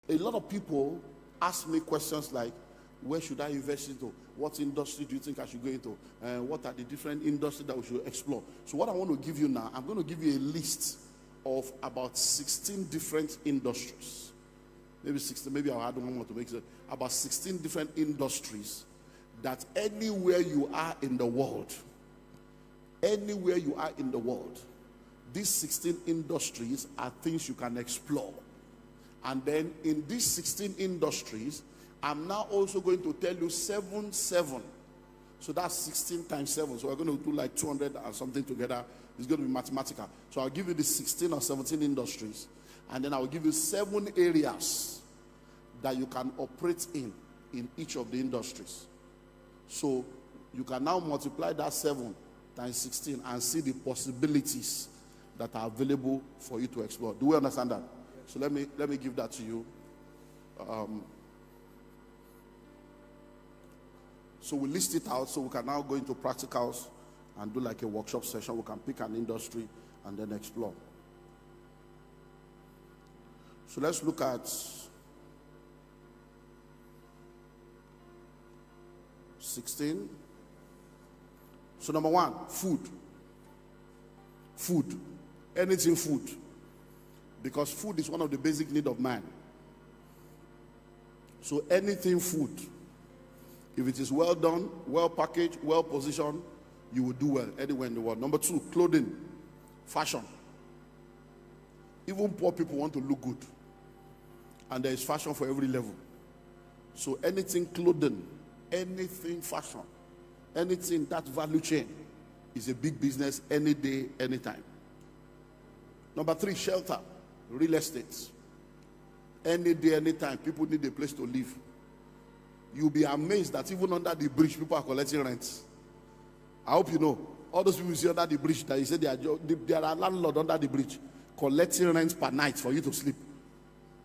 A lot of people ask me questions like, where should I invest into? What industry do you think I should go into? What are the different industries that we should explore? So what I want to give you now, I'm going to give you a list of about 16 different industries. Maybe 16, maybe I'll add one more to make it about 16 different industries that anywhere you are in the world, these 16 industries are things you can explore. And then in these 16 industries, I'm now also going to tell you 7. So that's 16 times 7. So we're going to do like 200 and something together. It's going to be mathematical. So I'll give you the 16 or 17 industries. And then I'll give you 7 areas that you can operate in each of the industries. So you can now multiply that 7 times 16 and see the possibilities that are available for you to explore. Do we understand that? So let me give that to you. So we list it out so we can now go into practicals and do like a workshop session. We can pick an industry and then explore. So let's look at 16. So number 1, food. Food. Anything food. Because food is one of the basic needs of man. So anything food. If it is well done, well packaged, well positioned, you will do well anywhere in the world. Number 2, clothing, fashion. Even poor people want to look good. And there is fashion for every level. So anything clothing, anything fashion, anything that value chain is a big business any day, anytime. Number 3, shelter, real estate. Any day, anytime, people need a place to live. You'll be amazed that even under the bridge, people are collecting rent. I hope you know. All those people you see under the bridge, that you say there are landlords under the bridge collecting rent per night for you to sleep.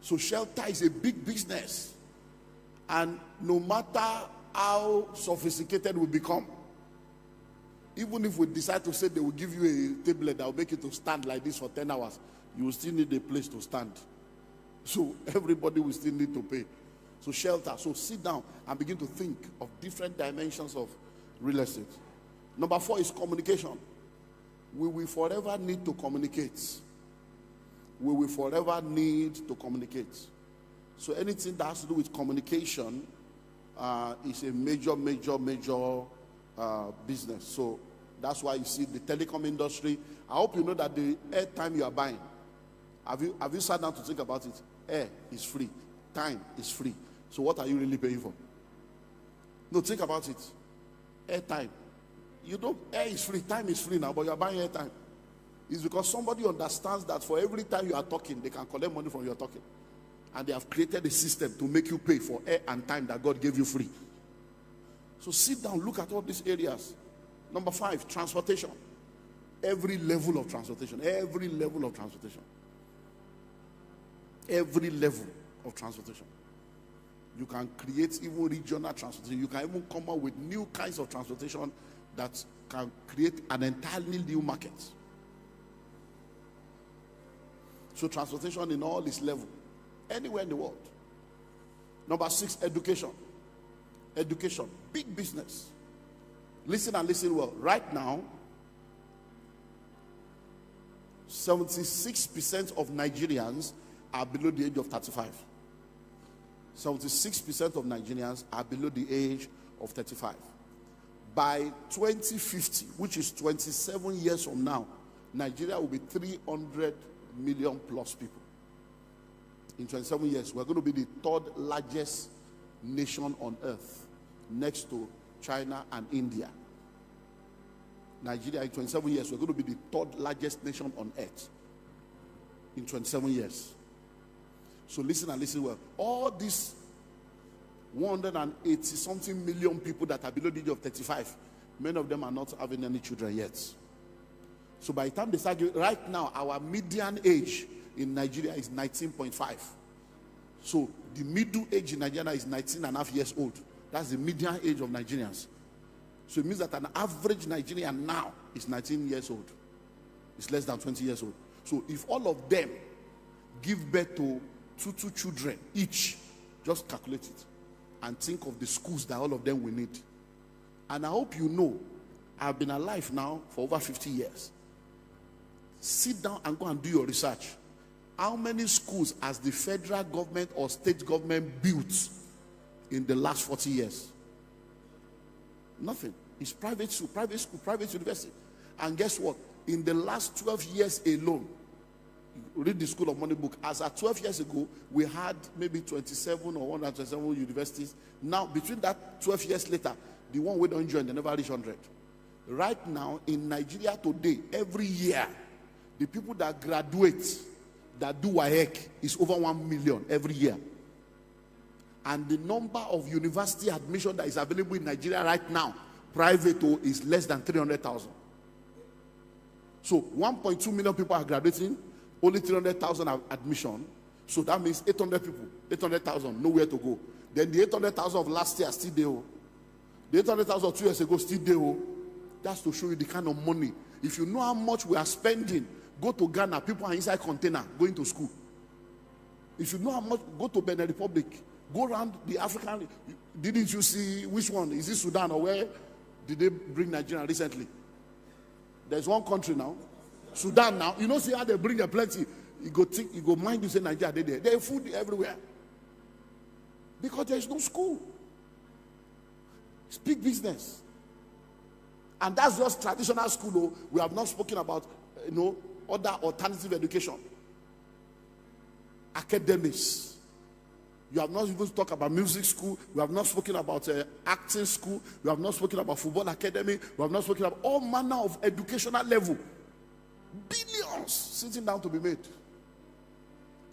So shelter is a big business. And no matter how sophisticated we become, even if we decide to say they will give you a tablet that will make you to stand like this for 10 hours, you will still need a place to stand. So everybody will still need to pay. So shelter. So sit down and begin to think of different dimensions of real estate. Number 4 is communication. We will forever need to communicate. We will forever need to communicate. So anything that has to do with communication is a major business. So that's why you see the telecom industry. I hope you know that the airtime you are buying, have you sat down to think about it? Air is free. Time is free. So what are you really paying for? No, think about it. Airtime. Air is free, time is free now, but you are buying airtime. It's because somebody understands that for every time you are talking, they can collect money from your talking. And they have created a system to make you pay for air and time that God gave you free. So sit down, look at all these areas. Number 5, transportation. Every level of transportation. Every level of transportation. Every level of transportation. You can create even regional transportation. You can even come up with new kinds of transportation that can create an entirely new market. So transportation in all its level, anywhere in the world. Number 6, education. Education, big business. Listen and listen well. Right now, 76% of Nigerians are below the age of 35. 76% of Nigerians are below the age of 35. By 2050, which is 27 years from now, Nigeria will be 300 million plus people. In 27 years, we're going to be the 3rd largest nation on earth, next to China and India. Nigeria, in 27 years, we're going to be the 3rd largest nation on earth. In 27 years. So listen and listen well. All these 180 something million people that are below the age of 35, many of them are not having any children yet. So by the time they start giving, right now, our median age in Nigeria is 19.5. So the middle age in Nigeria is 19 and a half years old. That's the median age of Nigerians. So it means that an average Nigerian now is 19 years old. It's less than 20 years old. So if all of them give birth to two children each. Just calculate it and think of the schools that all of them will need. And I hope you know, I've been alive now for over 50 years. Sit down and go and do your research. How many schools has the federal government or state government built in the last 40 years? Nothing. It's private school, private university. And guess what? In the last 12 years alone, read the School of Money book. As at 12 years ago, we had maybe 27 or 127 universities. Now, between that 12 years later, the one we don't join, they never reach 100. Right now, in Nigeria today, every year, the people that graduate, that do WAEC, is over 1 million every year. And the number of university admission that is available in Nigeria right now, private, is less than 300,000. So 1.2 million people are graduating, only 300,000 are admission. So that means 800 people, 800,000, nowhere to go. Then the 800,000 of last year still there. The 800,000 of 2 years ago still there. That's to show you the kind of money. If you know how much we are spending, go to Ghana, people are inside container going to school. If you know how much, go to Benin Republic, go around the African. Didn't you see which one? Is it Sudan or where did they bring Nigeria recently? There's one country now, Sudan now. You know, see how they bring a plenty. You go think, you go mind you say Nigeria, they there. There's food everywhere. Because there's no school. It's big business. And that's just traditional school. Oh. We have not spoken about, other alternative education. Academics. You have not even talked about music school. We have not spoken about acting school. We have not spoken about football academy. We have not spoken about all manner of educational level. Billions sitting down to be made.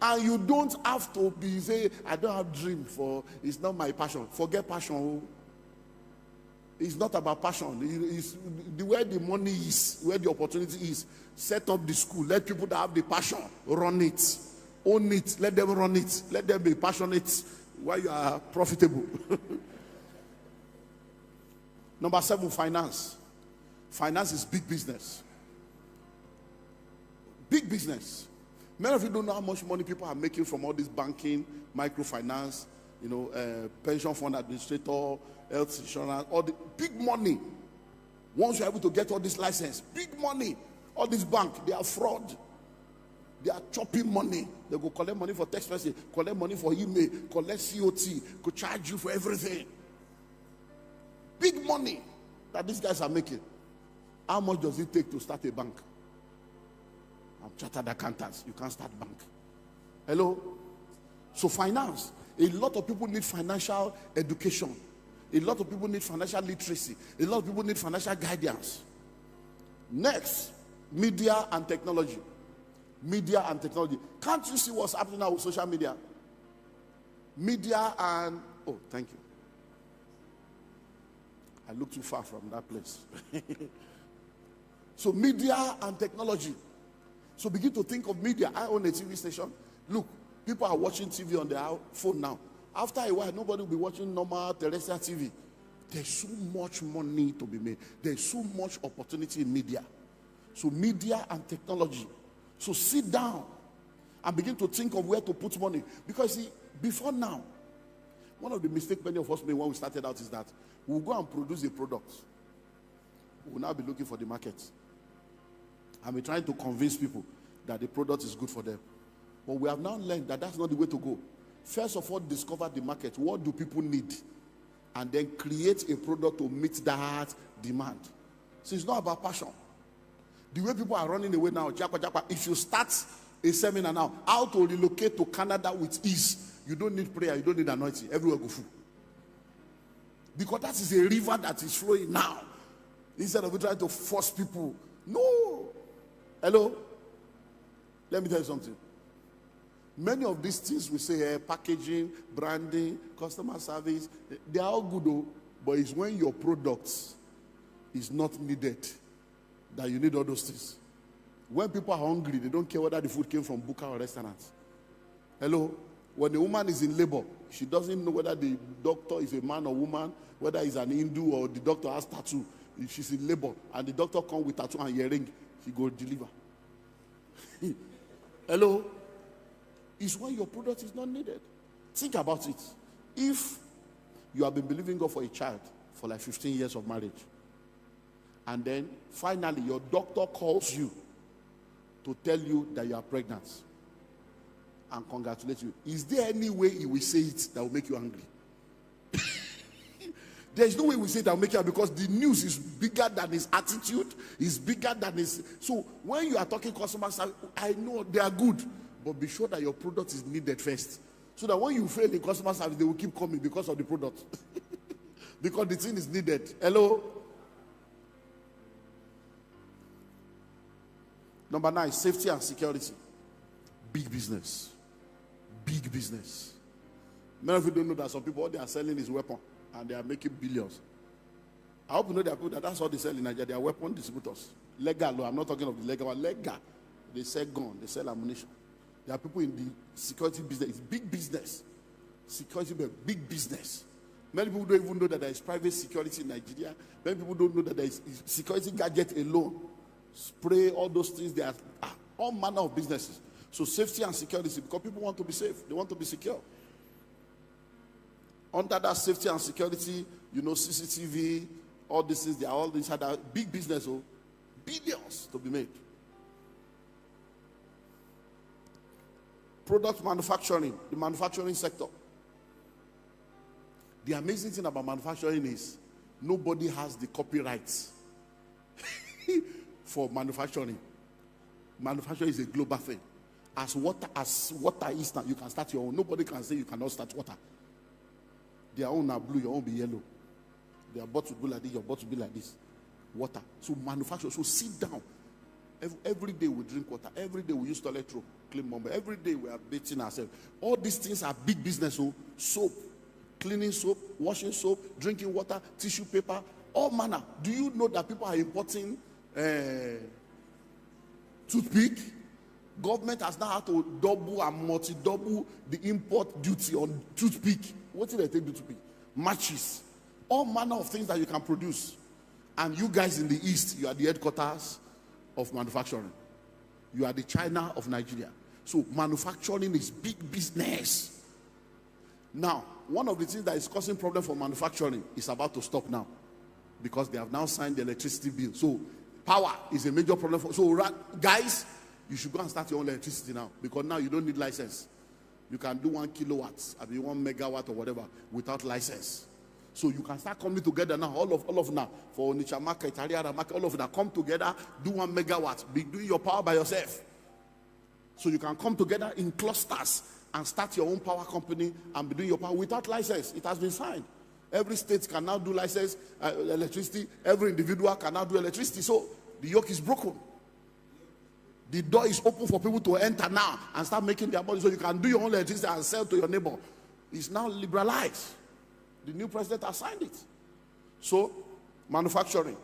And you don't have to be saying, I don't have dream for, it's not my passion. Forget passion. It's not about passion. It's the where the money is, where the opportunity is. Set up the school. Let people that have the passion run it. Own it. Let them run it. Let them be passionate while you are profitable. Number 7, finance. Finance is big business. Big business. Many of you don't know how much money people are making from all this banking, microfinance, pension fund administrator, health insurance, all the big money. Once you're able to get all this license, big money. All this bank, they are fraud. They are chopping money. They go collect money for text message, collect money for email, collect COT, could charge you for everything. Big money that these guys are making. How much does it take to start a bank? I'm chartered accountants. You can't start bank. Hello? So finance. A lot of people need financial education. A lot of people need financial literacy. A lot of people need financial guidance. Next, media and technology. Media and technology. Can't you see what's happening now with social media? Media and... Oh, thank you. I look too far from that place. So media and technology. So begin to think of media. I own a TV station. Look, people are watching TV on their phone now. After a while, nobody will be watching normal terrestrial TV. There's so much money to be made. There's so much opportunity in media. So media and technology. So sit down and begin to think of where to put money. Because see, before now, one of the mistakes many of us made when we started out is that we'll go and produce a product. We'll now be looking for the market. And we're trying to convince people that the product is good for them. But we have now learned that that's not the way to go. First of all, discover the market. What do people need? And then create a product to meet that demand. So it's not about passion. The way people are running away now, if you start a seminar now, how to relocate to Canada with ease, you don't need prayer, you don't need anointing. Everywhere go full. Because that is a river that is flowing now. Instead of trying to force people. No. Hello? Let me tell you something. Many of these things we say, packaging, branding, customer service, they are all good, though, but it's when your products is not needed that you need all those things. When people are hungry, they don't care whether the food came from buka or restaurants. Hello? When the woman is in labor, she doesn't know whether the doctor is a man or woman, whether he's an Hindu or the doctor has tattoo. If she's in labor and the doctor comes with tattoo and earring, he go deliver. Hello? is when your product is not needed. Think about it. If you have been believing God for a child for like 15 years of marriage, and then finally your doctor calls you to tell you that you are pregnant and congratulate you, is there any way he will say it that will make you angry? There is no way we say that will make you angry, because the news is bigger than his attitude, is bigger than his. So when you are talking customer service, I know they are good, but be sure that your product is needed first, so that when you fail in customer service, they will keep coming because of the product. Because the thing is needed. Hello? Number 9, safety and security. Big business. Big business. Many of you don't know that some people, all they are selling is weapon, and they are making billions. I hope you know there are people that's all they sell in Nigeria. They are weapon distributors. Legal, no, I'm not talking of the legal one. Legal. They sell gun, they sell ammunition. There are people in the security business. It's big business. Security, big business. Many people don't even know that there is private security in Nigeria. Many people don't know that there is security gadget alone. Spray, all those things. There are all manner of businesses. So safety and security, because people want to be safe. They want to be secure. Under that safety and security, you know, CCTV, all these things, they are all inside that big business. Oh, billions to be made. Product manufacturing, the manufacturing sector. The amazing thing about manufacturing is nobody has the copyrights for manufacturing. Manufacturing is a global thing. As water is now, you can start your own. Nobody can say you cannot start water. Their own are blue, your own be yellow. Their bottle will be like this, your bottle will be like this. Water. So manufacture. So sit down. Every day we drink water. Every day we use toilet roll, clean mumble. Every day we are bathing ourselves. All these things are big business. So soap, cleaning soap, washing soap, drinking water, tissue paper, all manner. Do you know that people are importing toothpick? Government has now had to double and multi-double the import duty on toothpick. What did they take the toothpick? Matches. All manner of things that you can produce. And you guys in the East, you are the headquarters of manufacturing. You are the China of Nigeria. So manufacturing is big business. Now, one of the things that is causing problem for manufacturing is about to stop now, because they have now signed the electricity bill. So power is a major problem for. So guys, you should go and start your own electricity now, because now you don't need license. You can do 1 kilowatt, I mean 1 megawatt or whatever without license. So you can start coming together now, all of now, for Onitsha market, Ariara market, all of that, come together, do 1 megawatt, be doing your power by yourself. So you can come together in clusters and start your own power company and be doing your power without license. It has been signed. Every state can now do license, electricity. Every individual can now do electricity. So the yoke is broken. The door is open for people to enter now and start making their money, so you can do your own electricity and sell to your neighbor. It's now liberalized. The new president has signed it. So, manufacturing.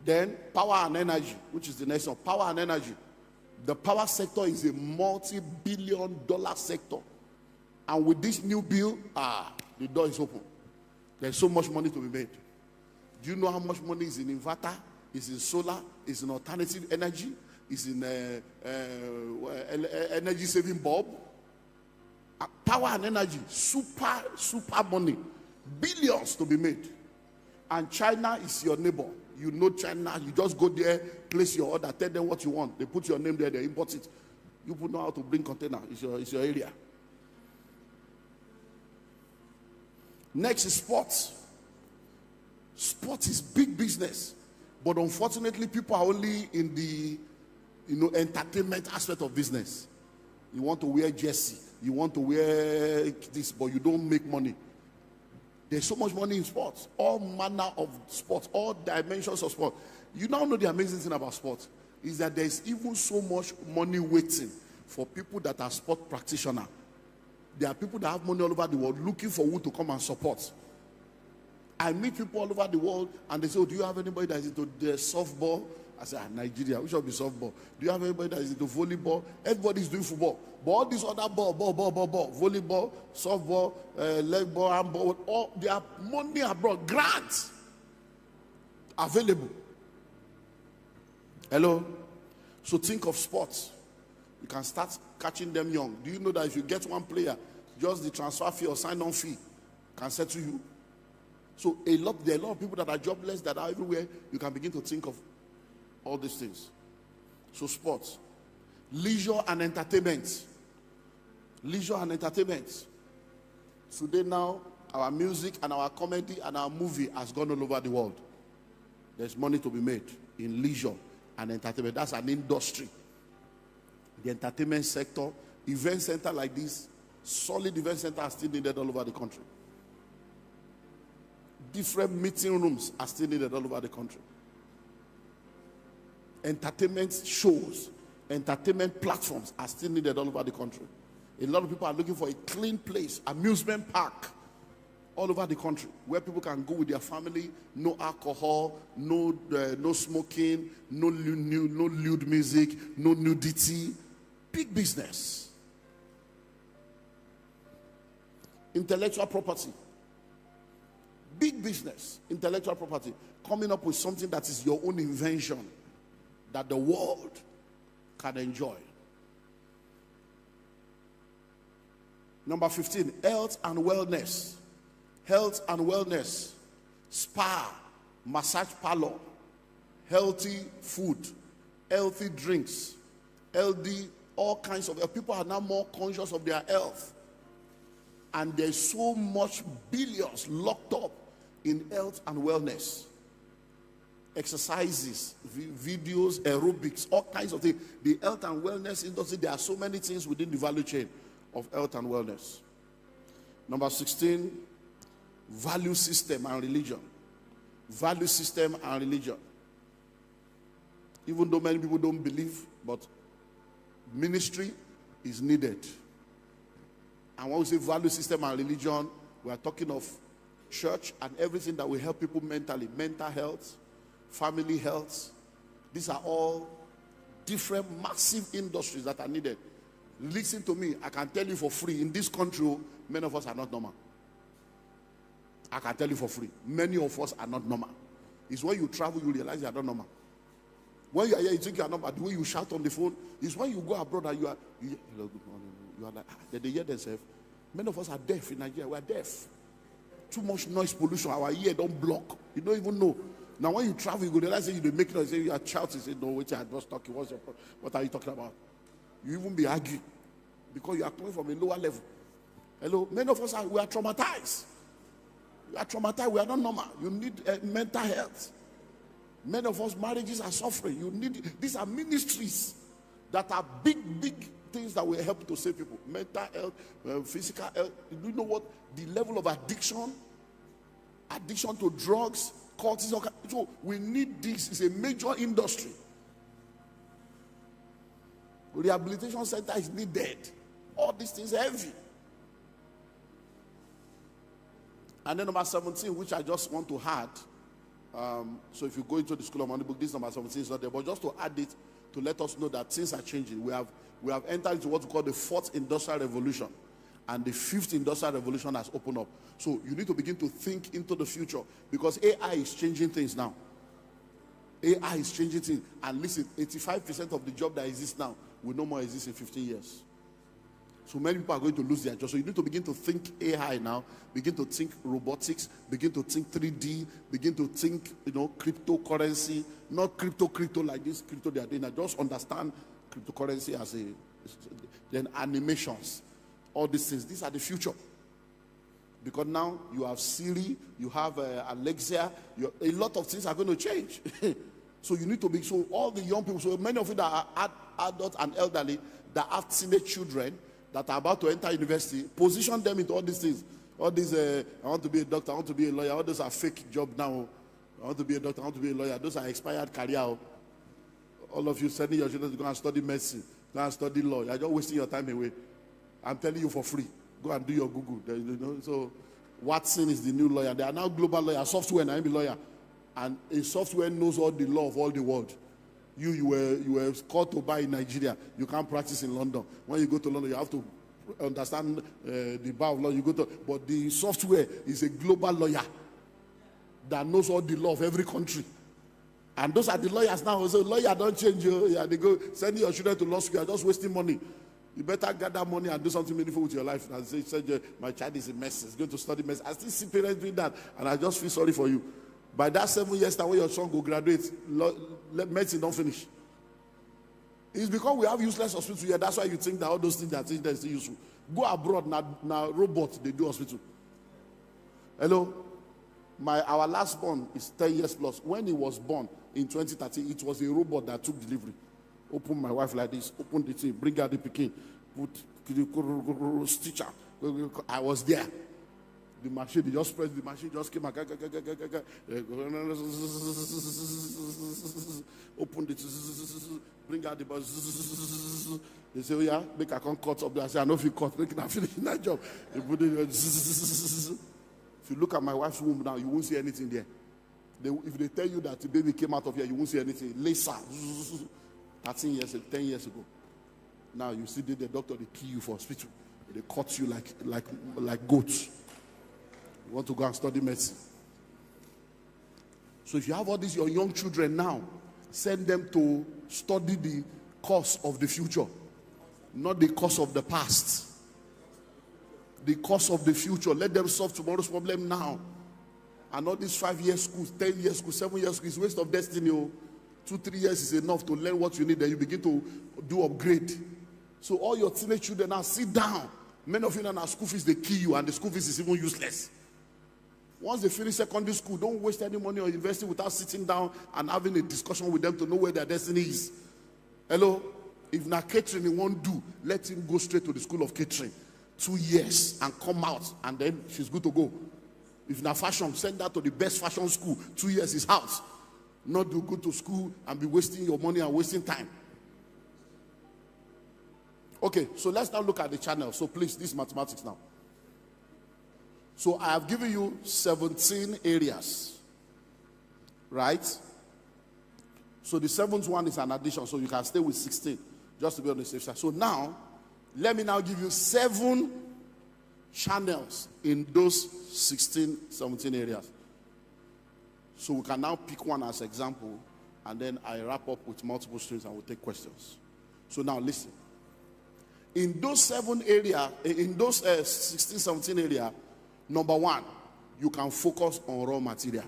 Then, power and energy, which is the next one. Power and energy. The power sector is a multi-billion-dollar sector. And with this new bill, the door is open. There's so much money to be made. Do you know how much money is in inverter, is in solar, is in alternative energy, is in energy saving bulb? Power and energy, super money, billions to be made. And China is your neighbor. You know China, you just go there, place your order, tell them what you want. They put your name there, they import it. You put know how to bring container. It's your area. Next is sports. Sports is big business. But unfortunately, people are only in the entertainment aspect of business. You want to wear jersey, you want to wear this, but you don't make money. There's so much money in sports, all manner of sports, all dimensions of sport. You now know the amazing thing about sports is that there's even so much money waiting for people that are sport practitioners. There are people that have money all over the world looking for who to come and support. I meet people all over the world and they say, oh, do you have anybody that is into the softball? I say, Nigeria, we should be softball. Do you have anybody that is into volleyball? Everybody's doing football. But all these other ball, volleyball, softball, leg ball, handball, all their money abroad, grants available. Hello? So think of sports. You can start catching them young. Do you know that if you get one player, just the transfer fee or sign-on fee can settle you? So there are a lot of people that are jobless that are everywhere. You can begin to think of all these things. So sports, leisure and entertainment. Leisure and entertainment. Today now, our music and our comedy and our movie has gone all over the world. There's money to be made in leisure and entertainment. That's an industry. The entertainment sector, event center like this, solid event center are still needed all over the country. Different meeting rooms are still needed all over the country. Entertainment shows, entertainment platforms are still needed all over the country. A lot of people are looking for a clean place, amusement park, all over the country, where people can go with their family, no alcohol, no smoking, no lewd music, no nudity. Big business. Intellectual property. Big business. Intellectual property. Coming up with something that is your own invention that the world can enjoy. Number 15, health and wellness. Health and wellness. Spa, massage parlor, healthy food, healthy drinks, healthy, all kinds of people are now more conscious of their health. And there's so much billions locked up in health and wellness. Exercises, videos, aerobics, all kinds of things. The health and wellness industry, there are so many things within the value chain of health and wellness. Number 16, value system and religion. Value system and religion. Even though many people don't believe, but ministry is needed. And when we say value system and religion, we are talking of church and everything that will help people mentally. Mental health, family health. These are all different massive industries that are needed. Listen to me, I can tell you for free, in this country, many of us are not normal. I can tell you for free, many of us are not normal. It's when you travel, you realize you are not normal. When you are here, you think you are normal. The way you shout on the phone, is when you go abroad and you are hello, good morning. You are like, they hear themselves. Many of us are deaf in Nigeria. We are deaf. Too much noise pollution. Our ear don't block. You don't even know. Now when you travel, you go realize that you make noise. You are shouting. You say, no, wait, I was talking. What are you talking about? You even be arguing because you are coming from a lower level. Hello, many of us we are traumatized. We are traumatized. We are not normal. You need mental health. Many of us marriages are suffering. You need these are ministries that are big things that will help to save people. Mental health, physical health. Do you know what the level of addiction to drugs, cortisol? So we need this. It's a major industry. Rehabilitation center is needed. All these things are heavy. And then number 17, which I just want to add. So if you go into the School of Money book, this number 17 is not there. But just to add it, to let us know that things are changing. We have entered into what we call the 4th industrial revolution. And the 5th industrial revolution has opened up. So you need to begin to think into the future. Because AI is changing things now. AI is changing things. And listen, 85% of the job that exists now will no more exist in 15 years. So many people are going to lose their job. So you need to begin to think AI now. Begin to think robotics. Begin to think 3D. Begin to think, cryptocurrency. Not crypto like this crypto they are doing. Just understand cryptocurrency as then animations. All these things. These are the future. Because now you have Siri. You have Alexa. A lot of things are going to change. So you need to be, so all the young people, so many of you that are adults and elderly, that have teenage children, that are about to enter university, position them into all these things. All these, I want to be a doctor, I want to be a lawyer. All those are fake jobs now. I want to be a doctor, I want to be a lawyer. Those are expired career. All of you sending your children to go and study medicine, go and study law. You're just wasting your time away. I'm telling you for free. Go and do your Google. So Watson is the new lawyer. They are now global lawyer. Software, and I'm a lawyer. And a software knows all the law of all the world. You were called to buy in Nigeria. You can't practice in London. When you go to London, you have to understand the bar of law. But the software is a global lawyer that knows all the law of every country. And those are the lawyers now. So lawyer don't change you. Yeah, they go send your children to law school. You're just wasting money. You better gather money and do something meaningful with your life. And say, my child is a mess. He's going to study mess. I still see parents doing that, and I just feel sorry for you. By that 7 years time when your son go graduate, medicine don't finish. It's because we have useless hospitals here. That's why you think that all those things that are still useful. Go abroad now. Robot they do hospital. Hello, our last born is 10 years plus. When he was born in 2013, it was a robot that took delivery. Open my wife like this. Open the thing. Bring out the pikin. Put stitcher. I was there. The machine, they just pressed the machine, just came out. Open it. Bring out the bus. They say, oh yeah, make a cut up there. I say, I know if you cut, make it finish that job. They put it. If you look at my wife's womb now, you won't see anything there. If they tell you that the baby came out of here, you won't see anything. Laser. 13 years, 10 years ago. Now you see the doctor, they kill you for hospital. They cut you like goats. You want to go and study medicine. So if you have all these your young children now, send them to study the course of the future, not the course of the past. The course of the future. Let them solve tomorrow's problem now. And all these 5-year schools, 10-year schools, 7-year schools, is waste of destiny. 2-3 years is enough to learn what you need. Then you begin to do upgrade. So all your teenage children now sit down. Many of you now school fees, they kill you, and the school fees is even useless. Once they finish secondary school, don't waste any money on university without sitting down and having a discussion with them to know where their destiny is. Hello? If na catering he won't do, let him go straight to the school of catering. 2 years and come out, and then she's good to go. If na fashion, send her to the best fashion school. 2 years is out. Not to go to school and be wasting your money and wasting time. Okay, so let's now look at the channel. So please, this is mathematics now. So I have given you 17 areas, right? So the 7th one is an addition, so you can stay with 16, just to be on the safe side. So now, let me now give you 7 channels in those 16, 17 areas. So we can now pick one as example, and then I wrap up with multiple streams and we'll take questions. So now listen. In those 7 areas, in those 16, 17 areas, number 1, you can focus on raw material.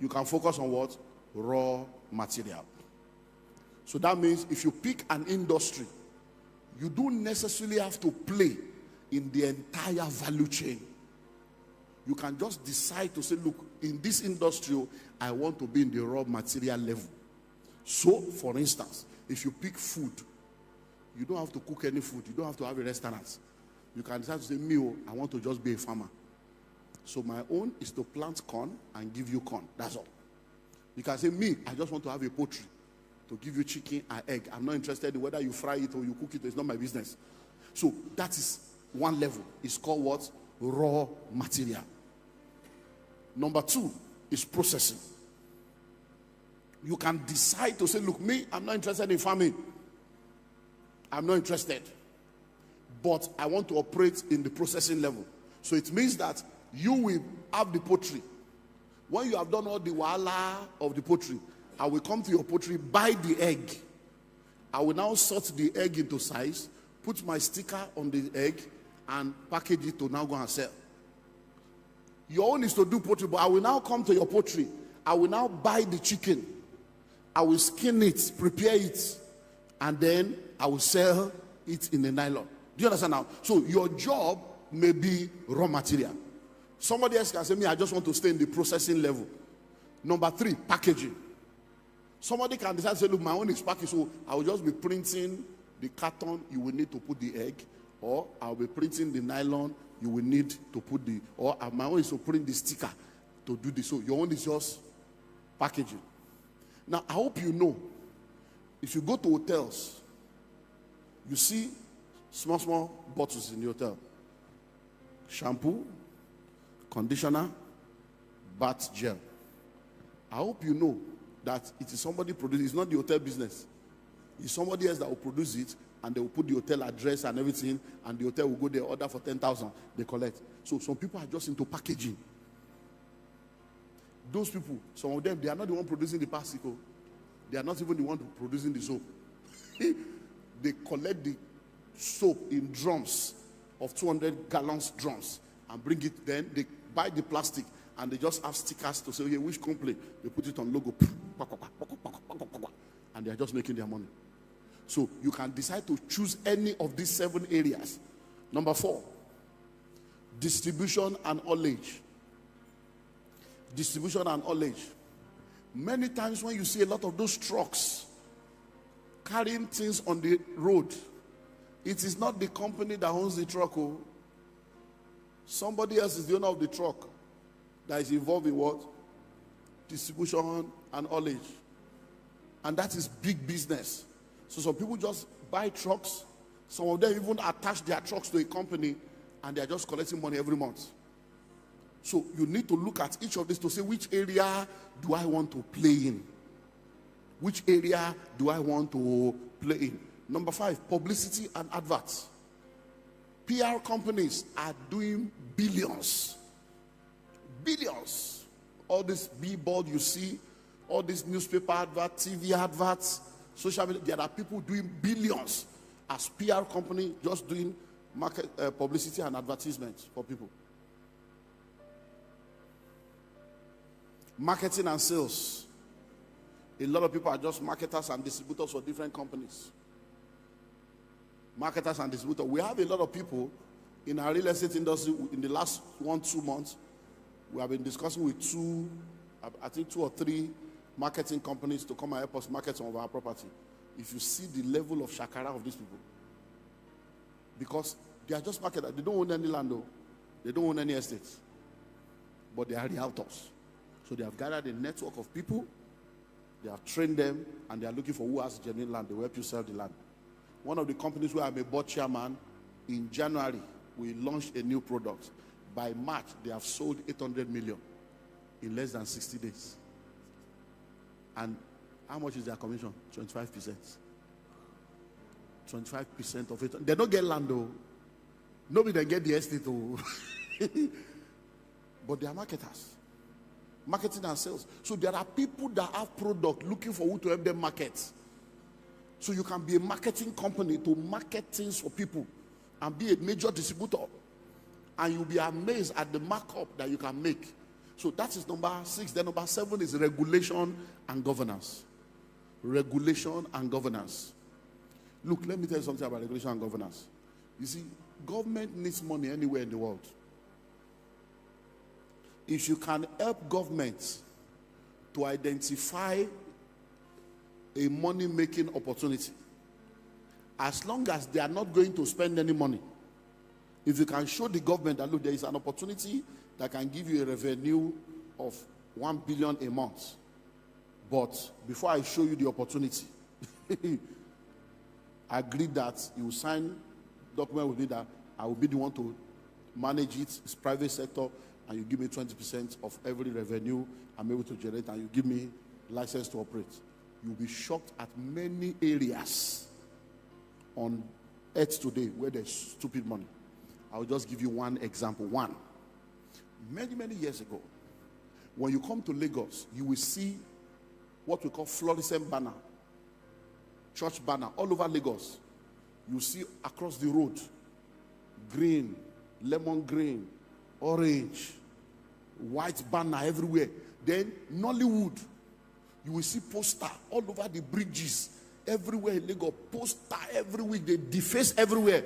You can focus on what? Raw material. So that means if you pick an industry, you don't necessarily have to play in the entire value chain. You can just decide to say, look, in this industry, I want to be in the raw material level. So, for instance, if you pick food, you don't have to cook any food. You don't have to have a restaurant. You can decide to say, me, I want to just be a farmer. So my own is to plant corn and give you corn. That's all. You can say, me, I just want to have a poultry to give you chicken and egg. I'm not interested in whether you fry it or you cook it. It's not my business. So that is one level. It's called what? Raw material. Number 2 is processing. You can decide to say, look, me, I'm not interested in farming. I'm not interested. But I want to operate in the processing level. So it means that you will have the poultry. When you have done all the wahala of the poultry, I will come to your poultry, buy the egg. I will now sort the egg into size, put my sticker on the egg, and package it to now go and sell. Your own is to do poultry, but I will now come to your poultry. I will now buy the chicken. I will skin it, prepare it, and then I will sell it in the nylon. Do you understand now? So your job may be raw material. Somebody else can say, me, I just want to stay in the processing level. Number 3, packaging. Somebody can decide to say, look, my own is packaging, so I will just be printing the carton you will need to put the egg, or I'll be printing the nylon you will need to put the, or my own is to print the sticker to do this. So your own is just packaging. Now, I hope you know, if you go to hotels, you see small bottles in the hotel. Shampoo, conditioner, bath gel. I hope you know that it is somebody producing. It's not the hotel business. It's somebody else that will produce it, and they will put the hotel address and everything, and the hotel will go there, order for 10,000, they collect. So some people are just into packaging. Those people, some of them, they are not the one producing the plastic. They are not even the one producing the soap. They collect the soap in drums of 200 gallons drums and bring it. Then they buy the plastic and they just have stickers to say, okay, which company. They put it on logo. And they are just making their money. So you can decide to choose any of these 7 areas. Number 4, distribution and haulage. Distribution and haulage. Many times when you see a lot of those trucks carrying things on the road, it is not the company that owns the truck. Somebody else is the owner of the truck that is involved in what? Distribution and haulage. And that is big business. So some people just buy trucks. Some of them even attach their trucks to a company and they are just collecting money every month. So you need to look at each of these to say, which area do I want to play in? Which area do I want to play in? Number 5, publicity and adverts. PR companies are doing billions. Billions. All this billboard you see, all these newspaper adverts, TV adverts, social media, there are people doing billions as PR company just doing market publicity and advertisements for people. Marketing and sales. A lot of people are just marketers and distributors for different companies. Marketers and distributors. We have a lot of people in our real estate industry. In the last 1-2 months, we have been discussing with 2 or 3 marketing companies to come and help us market some of our property. If you see the level of shakara of these people, because they are just marketers. They don't own any land, though. They don't own any estates, but they are realtors. So they have gathered a network of people. They have trained them, and they are looking for who has genuine land. They will help you sell the land. One of the companies where I'm a board chairman, in January, we launched a new product. By March, they have sold 800 million in less than 60 days. And how much is their commission? 25%. 25% of it. They don't get land, though. Nobody can get the estate, though. But they are marketers. Marketing and sales. So there are people that have product looking for who to help them market. So you can be a marketing company to market things for people and be a major distributor. And you'll be amazed at the markup that you can make. So that is number 6. Then number 7 is regulation and governance. Regulation and governance. Look, let me tell you something about regulation and governance. You see, government needs money anywhere in the world. If you can help government to identify a money-making opportunity, as long as they are not going to spend any money, if you can show the government that, look, there is an opportunity that can give you a revenue of 1 billion a month, but before I show you the opportunity, I agree that you will sign document with me that I will be the one to manage it. It's private sector, and you give me 20% of every revenue I'm able to generate, and you give me license to operate. You'll be shocked at many areas on earth today where there's stupid money. I'll just give you one example. One. Many years ago, when you come to Lagos, you will see what we call fluorescent banner, church banner, all over Lagos. You see across the road, green, lemon green, orange, white banner everywhere. Then Nollywood, you will see poster all over the bridges, everywhere in Lagos, poster every week. They deface everywhere.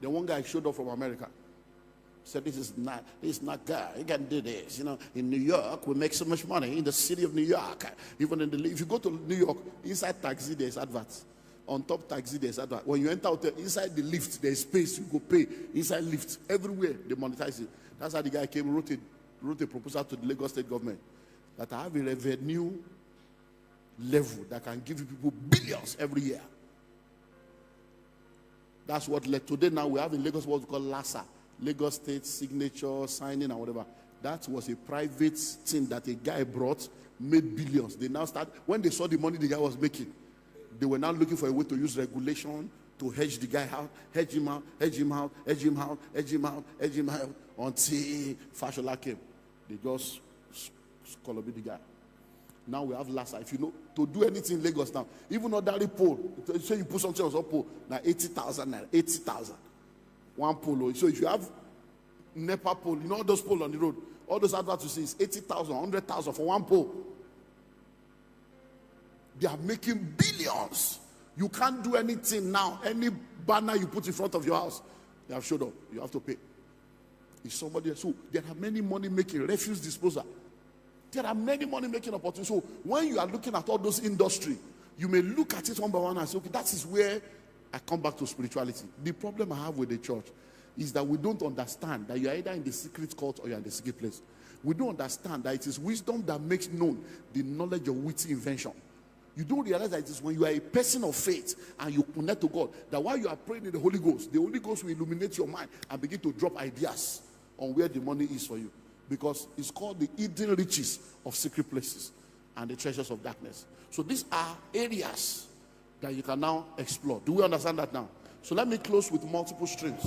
Then one guy showed up from America. Said, this is not God. You can do this. You know, in New York, we make so much money. In the city of New York, even if you go to New York, inside taxi, there's adverts. On top taxi, there's adverts. When you enter hotel, inside the lift, there's space. You go pay. Inside lift, everywhere, they monetize it. That's how the guy came, wrote a proposal to the Lagos state government that I have a revenue level that can give you people billions every year. That's what led today. Now we have in Lagos what we call LASA, Lagos State Signature Signing and whatever. That was a private thing that a guy brought, made billions. They now start, when they saw the money the guy was making, they were now looking for a way to use regulation to hedge the guy out, hedge him out, hedge him out, hedge him out, hedge him out, hedge him out, until Fashola came. They just Call me the guy. Now we have Lassa. If you know, to do anything in Lagos now, even ordinary pole, say you put something on some pole, now 80,000, 80,000. One pole. So if you have NEPA pole, you know all those poles on the road, all those adverts you see is 80,000, 100,000 for one pole. They are making billions. You can't do anything now. Any banner you put in front of your house, they have showed up. You have to pay. It's somebody else. So there are many money making, refuse disposal. There are many money making opportunities. So when you are looking at all those industry, you may look at it one by one and say, okay, that is where I come back to spirituality. The problem I have with the church is that we don't understand that you are either in the secret court or you are in the secret place. We don't understand that it is wisdom that makes known the knowledge of witty invention. You don't realize that it is when you are a person of faith and you connect to God, that while you are praying in the Holy Ghost will illuminate your mind and begin to drop ideas on where the money is for you. Because it's called the hidden riches of secret places and the treasures of darkness. So these are areas that you can now explore. Do we understand that now? So let me close with multiple streams.